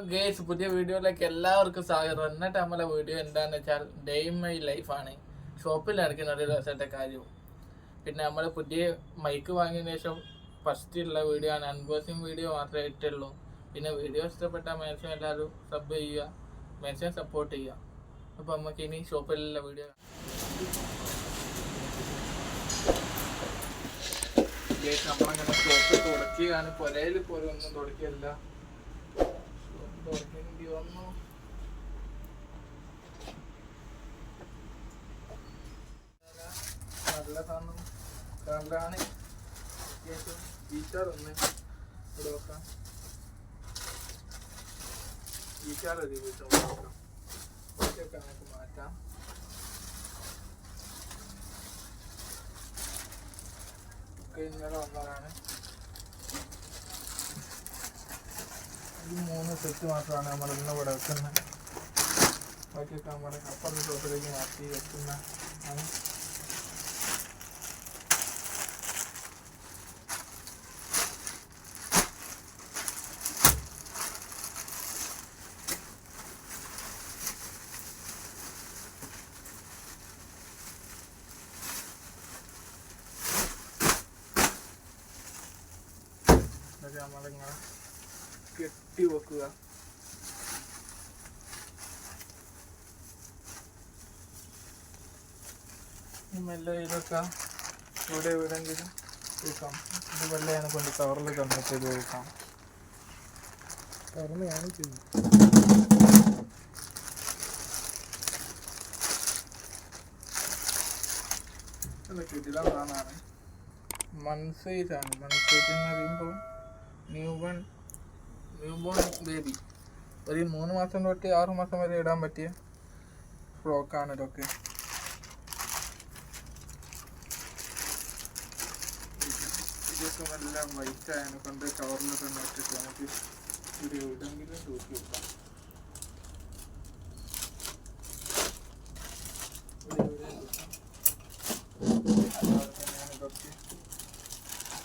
Guys പുതിയ വീഡിയോയിലേക്ക് എല്ലാവർക്കും സ്വാഗതം. എന്നിട്ട് നമ്മളെ വീഡിയോ എന്താണെന്ന് വെച്ചാൽ ഡേ ഇൻ മൈ ലൈഫാണ്. ഷോപ്പിൽ നടക്കുന്ന ഒരു ദിവസത്തെ കാര്യവും പിന്നെ നമ്മൾ പുതിയ മൈക്ക് വാങ്ങിയതിന് ശേഷം ഫസ്റ്റ് ഉള്ള വീഡിയോ ആണ്. അൺബോക്സിങ് വീഡിയോ മാത്രമേ ഇട്ടുള്ളൂ. പിന്നെ വീഡിയോ ഇഷ്ടപ്പെട്ട മാക്സിമം എല്ലാവരും സബ് ചെയ്യുക, മാക്സിമം സപ്പോർട്ട് ചെയ്യുക. അപ്പോൾ നമുക്ക് ഇനി ഷോപ്പിലുള്ള വീഡിയോ ഗേസ് നമ്മളങ്ങനെ ഷോപ്പ് തുടക്കുകയാണ്. പുരയിൽ പോലെ ഒന്നും തുടക്കിയല്ല, തുടങ്ങേണ്ടി വന്നു. നല്ല സാധനം കണ്ടാണ് ഈച്ചാർ ഒന്ന് ഇവിടെ വെക്കാം. ഈച്ചാർ ഒരു വീട്ടം നോക്കാം, ഒറ്റയൊക്കെ നമുക്ക് മാറ്റാം. ഒക്കെ ഇന്നലെ വന്നതാണ്. ഈ 3 സെറ്റ് മാത്രമാണ് നമ്മൾ ഇന്ന് ഇവിടെ വെക്കുന്നത്. ബാക്കിയൊക്കെ നമ്മുടെ അപ്പുറത്തെ ഷോപ്പിലേക്ക് മാറ്റി വെക്കുന്ന ആണ്. ഇതൊക്കെ നമ്മളിങ്ങനെ കെട്ടി വെക്കുക. മെല്ലെ ഇതൊക്കെ ഇവിടെ എവിടെയെങ്കിലും വെക്കാം. ഇത് വെള്ളയാണ് കൊണ്ട് കവറിൽ തന്നിട്ട് ഇത് വെക്കാം. കവറിലാണ് ചെയ്യുന്നത്. ഇതൊക്കെ ഇതിലാണ് കാണാണ്. മൺസൈറ്റാണ്. മൺസൈറ്റ് എന്ന് പറയുമ്പോൾ ന്യൂബോൺ ബേബി ഒരു 3 മാസം തൊട്ട് 6 മാസം വരെ ഇടാൻ പറ്റിയ ഫ്രോക്കാണ് ഇതൊക്കെ. ഇതൊക്കെ നല്ല വൈറ്റ് ആയതിനെ കൊണ്ട് കവറിലൊക്കെ നോക്കിയിട്ട് നമുക്ക് ഒരു എവിടെയെങ്കിലും തൂക്കി വെക്കാം. ഇതൊക്കെ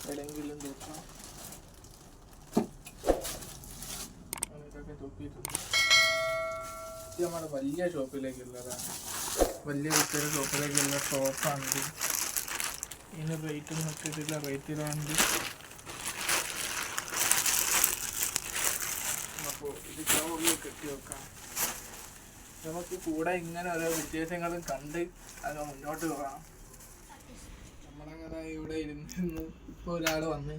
എവിടെയെങ്കിലും തൂക്കാം. ഇത് നമ്മുടെ വലിയ ഷോപ്പിലേക്കുള്ളതാണ്. വലിയ കുട്ടിയുടെ ഷോപ്പിലേക്കുള്ള ഷോപ്പാണിത്. ഇതിന് റേറ്റ് നോക്കിയിട്ടില്ല, റേറ്റിലാണ്ട്. അപ്പോൾ ഇത് കവറിൽ കെട്ടി വെക്കാം. നമുക്ക് കൂടെ ഇങ്ങനെ ഓരോ വ്യത്യാസങ്ങളും കണ്ട് അത് മുന്നോട്ട് പോകാം. നമ്മളങ്ങനെ ഇവിടെ ഇരുന്ന് ഇപ്പോൾ ഒരാൾ വന്ന്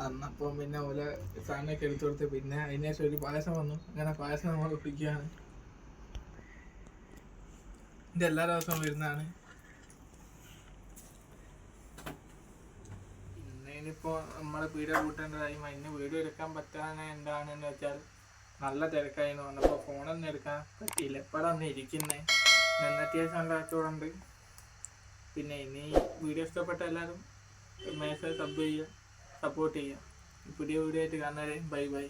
അന്നപ്പം പിന്നെ ഓല സാധനമൊക്കെ എടുത്തു കൊടുത്ത് പിന്നെ അതിന് ശേഷം ഒരു പായസം വന്നു. അങ്ങനെ പായസം നമ്മൾ ഒപ്പിക്കുകയാണ്. ഇത് എല്ലാ ദിവസവും വരുന്നതാണ്. ഇന്നിപ്പോൾ നമ്മളെ പീടിക കൂട്ടേണ്ടതായി. അതിന് വീഡിയോ എടുക്കാൻ പറ്റാതെ എന്താണെന്ന് വെച്ചാൽ നല്ല തിരക്കായിരുന്നു. വന്നപ്പോൾ ഫോണൊന്നും എടുക്കാൻ പറ്റിയില്ല. എപ്പോഴാണ് ഇരിക്കുന്നത് നിന്ന് അത്യാവശ്യം നല്ല കച്ചവടമുണ്ട്. പിന്നെ ഇനി വീഡിയോ ഇഷ്ടപ്പെട്ട എല്ലാവരും മാക്സിമം സബ് ചെയ്യുക, സപ്പോർട്ട് ചെയ്യുക. പുതിയ വീഡിയോ ആയിട്ട് കാണുന്നവരെ ബൈ ബൈ.